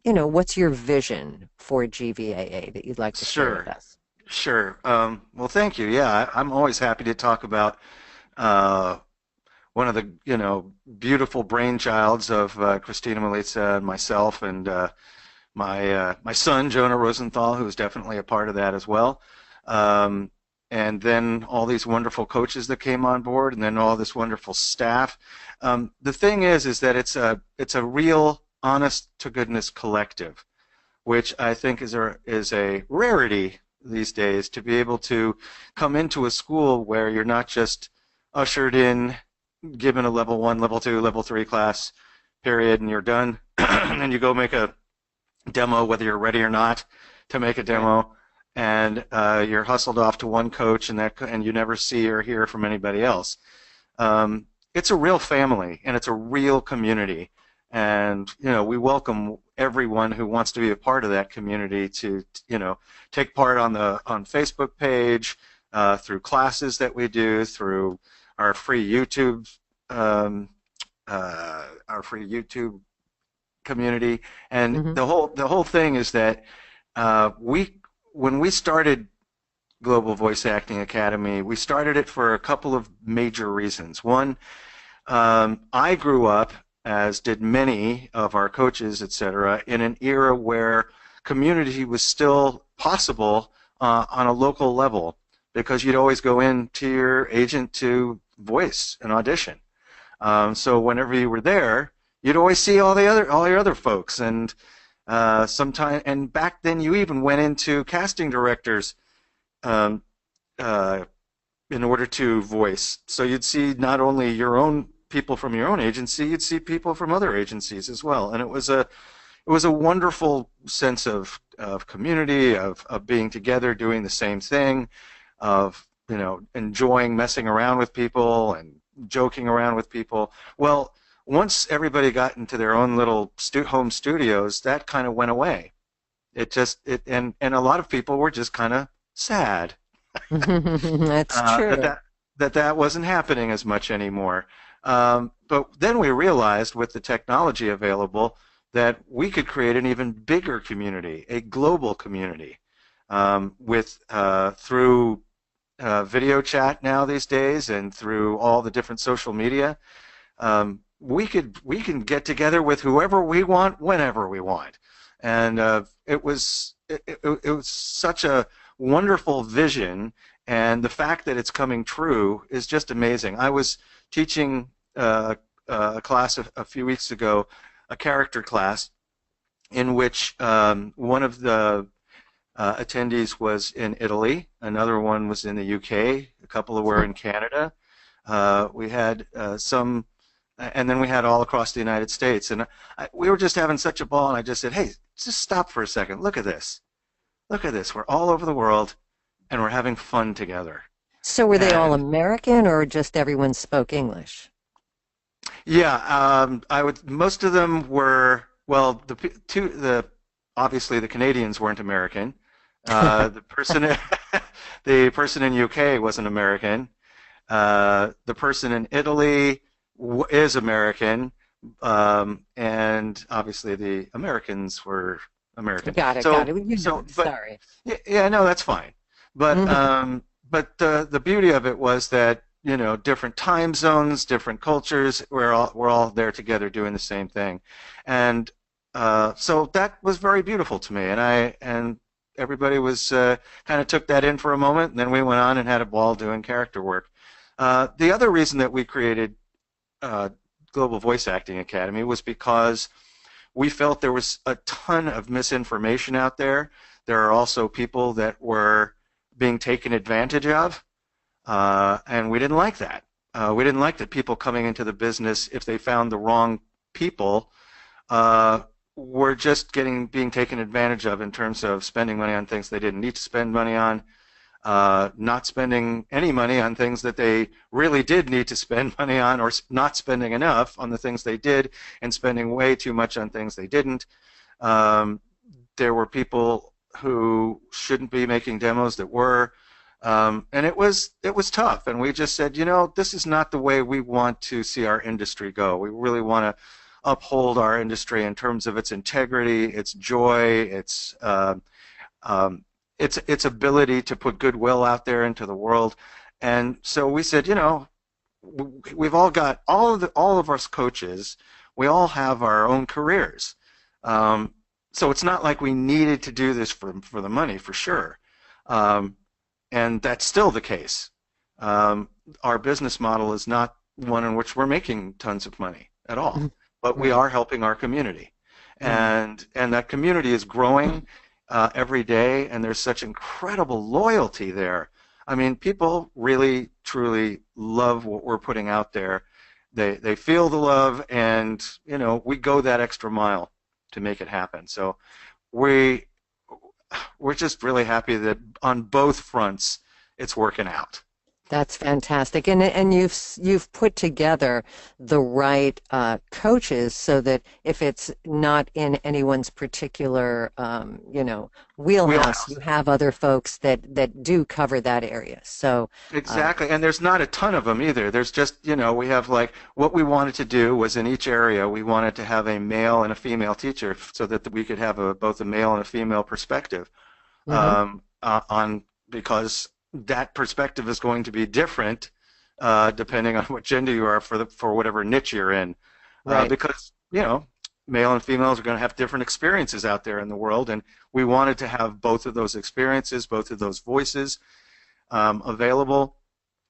what's your vision for GVAA that you'd like to share with us? Sure. Well, thank you. Yeah, I'm always happy to talk about one of the, beautiful brainchilds of Christina Milica and myself and my son, Jonah Rosenthal, who's definitely a part of that as well. And then all these wonderful coaches that came on board, and then all this wonderful staff. The thing is that it's a real, honest-to-goodness collective, which I think is a rarity these days, to be able to come into a school where you're not just ushered in, given a level 1, level 2, level 3 class period, and you're done, and then you go make a demo, whether you're ready or not to make a demo, and you're hustled off to one coach, and you never see or hear from anybody else. It's a real family, and it's a real community, and we welcome everyone who wants to be a part of that community to take part on Facebook page, through classes that we do, through our free YouTube community, and the whole thing is that when we started Global Voice Acting Academy, we started it for a couple of major reasons. One, I grew up, as did many of our coaches, etc., in an era where community was still possible on a local level, because you'd always go in to your agent to voice an audition. So whenever you were there, you'd always see all your other folks, and and back then you even went into casting directors in order to voice. So you'd see not only your own people from your own agency, you'd see people from other agencies as well, and it was a wonderful sense of community, of being together, doing the same thing, of enjoying messing around with people and joking around with people. Well, once everybody got into their own little home studios, that kind of went away. And a lot of people were just kind of sad. That's true. That wasn't happening as much anymore. But then we realized, with the technology available, that we could create an even bigger community, a global community, through video chat now these days, and through all the different social media. We can get together with whoever we want, whenever we want, and it was such a wonderful vision, and the fact that it's coming true is just amazing. I was teaching a class a few weeks ago, a character class, in which one of the attendees was in Italy, another one was in the UK, a couple were in Canada. We had some, and then we had all across the United States, and we were just having such a ball, and I just said, hey, just stop for a second, look at this. Look at this, we're all over the world, and we're having fun together. So were they all American, or just everyone spoke English? Yeah, most of them were, well, obviously the Canadians weren't American. The person in UK wasn't American. The person in Italy is American, and obviously the Americans were American. Got it. Sorry. Yeah, no, that's fine. But but the beauty of it was that different time zones, different cultures, we're all there together doing the same thing, and so that was very beautiful to me, and everybody was kind of took that in for a moment, and then we went on and had a ball doing character work. The other reason that we created Global Voice Acting Academy was because we felt there was a ton of misinformation out there. There are also people that were being taken advantage of, and we didn't like that. We didn't like that people coming into the business, if they found the wrong people, were just being taken advantage of in terms of spending money on things they didn't need to spend money on, not spending any money on things that they really did need to spend money on, or not spending enough on the things they did, and spending way too much on things they didn't. There were people who shouldn't be making demos that were, and it was tough, and we just said, this is not the way we want to see our industry go. We really want to uphold our industry in terms of its integrity, its joy, its ability to put goodwill out there into the world. And so we said, we've all got all of us coaches, we all have our own careers. So it's not like we needed to do this for the money, for sure. And that's still the case. Our business model is not one in which we're making tons of money at all, but we are helping our community. And that community is growing every day, and there's such incredible loyalty there. I mean, people really, truly love what we're putting out there. They feel the love, and we go that extra mile to make it happen. So we we're just really happy that on both fronts it's working out. That's fantastic, and you've put together the right coaches so that if it's not in anyone's particular wheelhouse, you have other folks that do cover that area. So exactly, and there's not a ton of them either. There's just we have like what we wanted to do was in each area we wanted to have a male and a female teacher so that we could have both a male and a female perspective on because that perspective is going to be different depending on what gender you are for whatever niche you're in. Right. Because, male and females are going to have different experiences out there in the world, and we wanted to have both of those experiences, both of those voices available.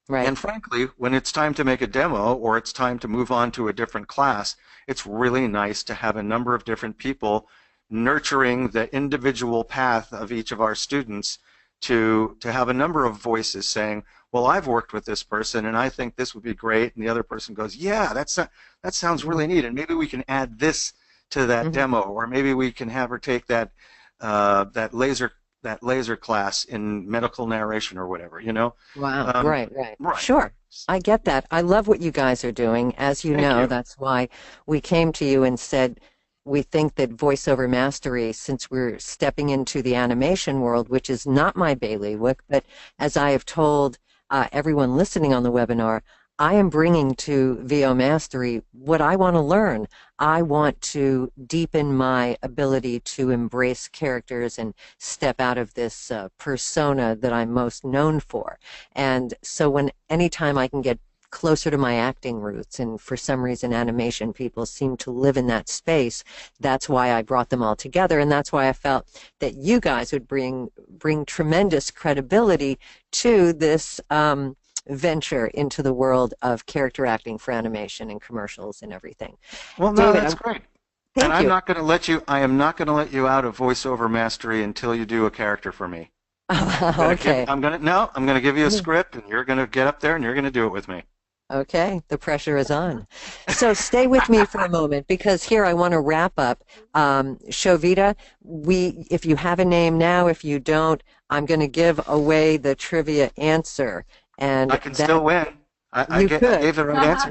Right. And frankly, when it's time to make a demo or it's time to move on to a different class, it's really nice to have a number of different people nurturing the individual path of each of our students to have a number of voices saying, well, I've worked with this person and I think this would be great, and the other person goes, yeah, that sounds really neat, and maybe we can add this to that demo, or maybe we can have her take that laser class in medical narration or whatever, Wow, right. Sure, I get that. I love what you guys are doing. As you know, that's why we came to you and said, we think that voiceover mastery, since we're stepping into the animation world, which is not my bailiwick, but as I have told everyone listening on the webinar, I am bringing to VOMastery what I want to learn. I want to deepen my ability to embrace characters and step out of this persona that I'm most known for. And so anytime I can get closer to my acting roots, and for some reason animation people seem to live in that space, that's why I brought them all together, and that's why I felt that you guys would bring tremendous credibility to this venture into the world of character acting for animation and commercials and everything. Well, no, David, that's great. Thank and you. I am not going to let you out of voiceover mastery until you do a character for me. Okay. I'm going to give you a script, and you're going to get up there and you're going to do it with me. Okay, the pressure is on. So stay with me for a moment, because here I want to wrap up. Shovita, if you have a name now, if you don't, I'm going to give away the trivia answer. And I can still win. I gave the right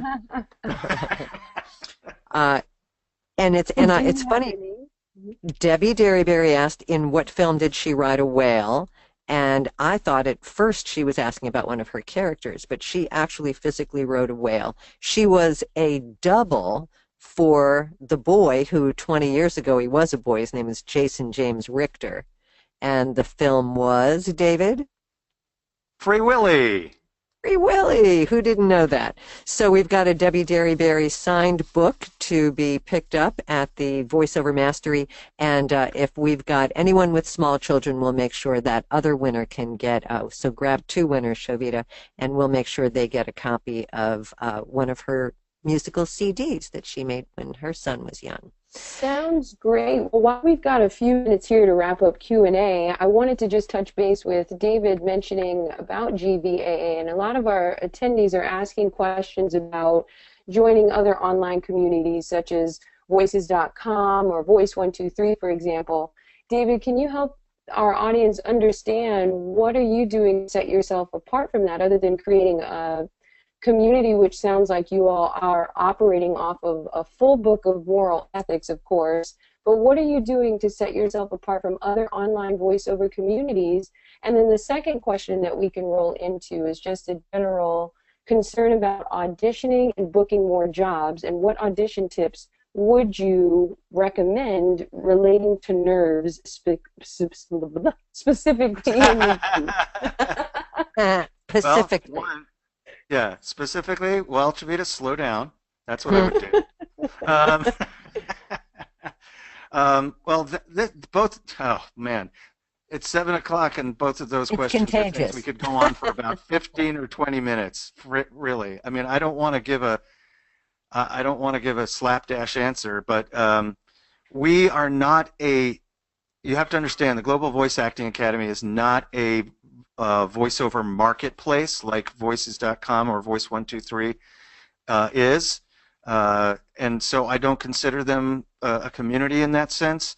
answer. And it's funny. Debi Derryberry asked, in what film did she ride a whale? And I thought at first she was asking about one of her characters, but she actually physically rode a whale. She was a double for the boy who 20 years ago, he was a boy. His name is Jason James Richter. And the film was, David? Free Willy. Free Willy. Who didn't know that? So we've got a Debi Derryberry signed book to be picked up at the Voiceover Mastery. And if we've got anyone with small children, we'll make sure that other winner can get. So grab 2 winners, Shovita, and we'll make sure they get a copy of one of her musical CDs that she made when her son was young. Sounds great. Well, while we've got a few minutes here to wrap up Q&A, I wanted to just touch base with David mentioning about GVAA, and a lot of our attendees are asking questions about joining other online communities such as voices.com or Voice123, for example. David, can you help our audience understand what are you doing to set yourself apart from that, other than creating a community, which sounds like you all are operating off of a full book of moral ethics, of course, but what are you doing to set yourself apart from other online voiceover communities? And then the second question that we can roll into is just a general concern about auditioning and booking more jobs, and what audition tips would you recommend relating to nerves specifically? Specifically. Yeah, specifically, well, Chavita, slow down. That's what I would do. Well, both, oh, man. It's 7 o'clock, and both of those questions are things we could go on for about 15 or 20 minutes, really. I mean, I don't want to give a slapdash answer, but we are not you have to understand, the Global Voice Acting Academy is not a voiceover marketplace like voices.com or Voice123 is, and so I don't consider them a community in that sense.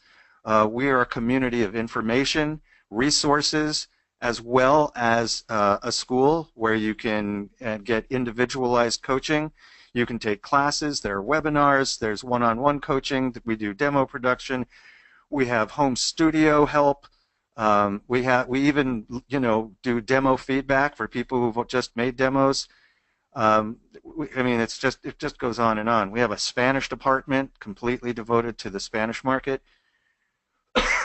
We are a community of information, resources, as well as a school where you can get individualized coaching. You can take classes, there are webinars, there's one-on-one coaching, we do demo production, we have home studio help, we even do demo feedback for people who've just made demos. I mean, it just goes on and on. We have a Spanish department completely devoted to the Spanish market,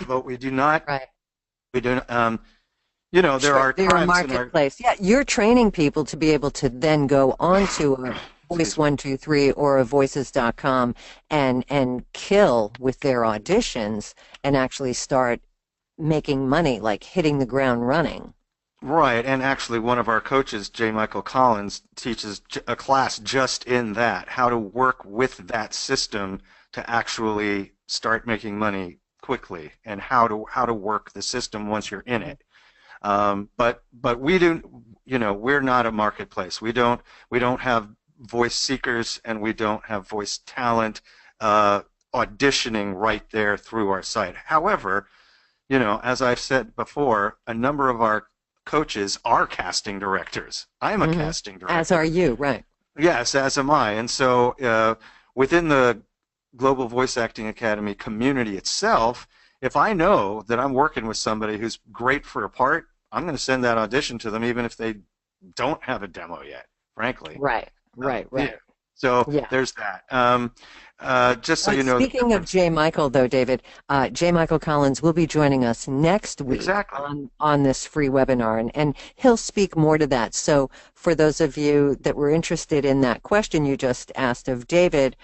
but we do not. Right. We do. There are They're a marketplace. Yeah, you're training people to be able to then go on to a Voice123 or a Voices.com and kill with their auditions and actually start making money, like hitting the ground running. Right, and actually one of our coaches, J. Michael Collins, teaches a class just in that, how to work with that system to actually start making money quickly, and how to work the system once you're in it. But we do, we're not a marketplace. We don't have voice seekers, and we don't have voice talent auditioning right there through our site. However, as I've said before, a number of our coaches are casting directors. I'm a casting director. As are you, right? Yes, as am I. And so within the Global Voice Acting Academy community itself, if I know that I'm working with somebody who's great for a part, I'm going to send that audition to them even if they don't have a demo yet, frankly. Right. Yeah. So there's that. Just so you know. Speaking of J. Michael, though, David, J. Michael Collins will be joining us next week on this free webinar, and he'll speak more to that. So for those of you that were interested in that question you just asked of David,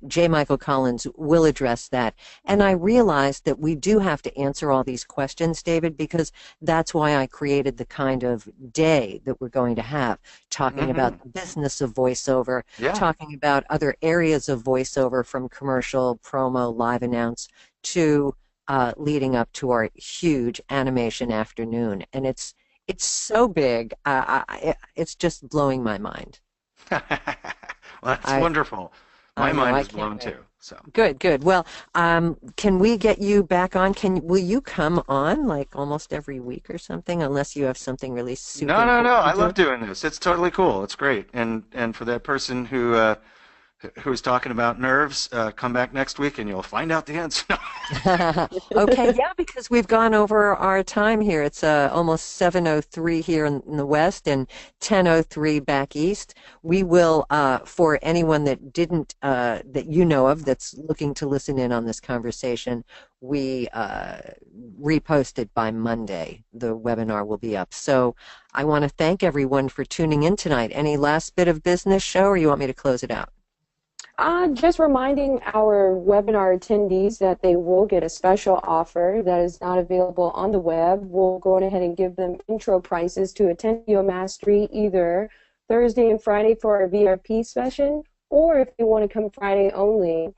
J. Michael Collins will address that. And I realized that we do have to answer all these questions, David, because that's why I created the kind of day that we're going to have, talking about the business of voiceover, talking about other areas of voiceover from commercial, promo, live announce to leading up to our huge animation afternoon. And it's so big, it's just blowing my mind. Well, that's wonderful. My mind is blown too. So good. Well, can we get you back on? Will you come on like almost every week or something? Unless you have something really super. No. I love doing this. It's totally cool. It's great. And for that person who's talking about nerves, come back next week and you'll find out the answer. Okay, because we've gone over our time here. It's almost 7:03 here in the West and 10:03 back East. We will, for anyone that didn't, that you know of, that's looking to listen in on this conversation, we repost it by Monday. The webinar will be up. So I want to thank everyone for tuning in tonight. Any last bit of business, show, or you want me to close it out? Just reminding our webinar attendees that they will get a special offer that is not available on the web. We'll go ahead and give them intro prices to attend VOMastery either Thursday and Friday for our VIP session, or if they want to come Friday only,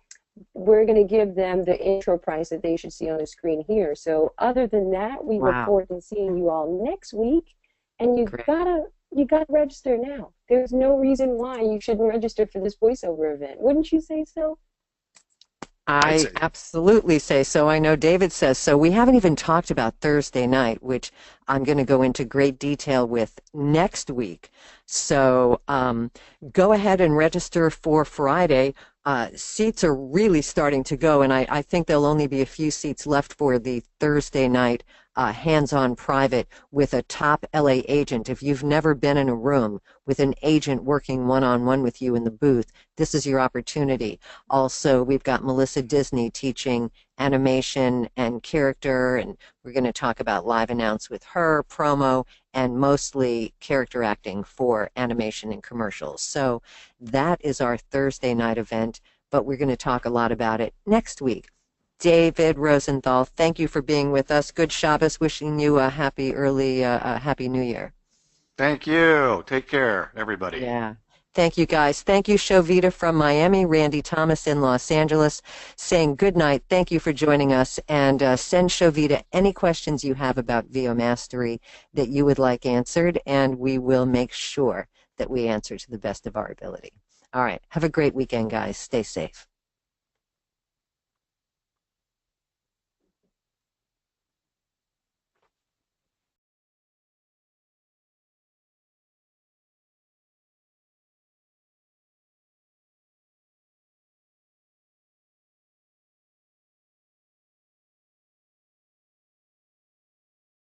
we're going to give them the intro price that they should see on the screen here. So other than that, we look forward to seeing you all next week, and you gotta register now. There's no reason why you shouldn't register for this voiceover event. Wouldn't you say so? I absolutely say so. I know David says so. We haven't even talked about Thursday night, which I'm going to go into great detail with next week. So go ahead and register for Friday. Seats are really starting to go, and I think there'll only be a few seats left for the Thursday night hands-on private with a top LA agent. If you've never been in a room with an agent working one-on-one with you in the booth, this is your opportunity. Also, we've got Melissa Disney teaching animation and character, and we're going to talk about live announce with her, promo, and mostly character acting for animation and commercials. So that is our Thursday night event, but we're going to talk a lot about it next week. David Rosenthal, thank you for being with us. Good Shabbos. Wishing you a happy Happy New Year. Thank you. Take care, everybody. Yeah. Thank you, guys. Thank you, Shovita from Miami, Randy Thomas in Los Angeles, saying good night. Thank you for joining us. And send Shovita any questions you have about VOMastery that you would like answered, and we will make sure that we answer to the best of our ability. All right. Have a great weekend, guys. Stay safe.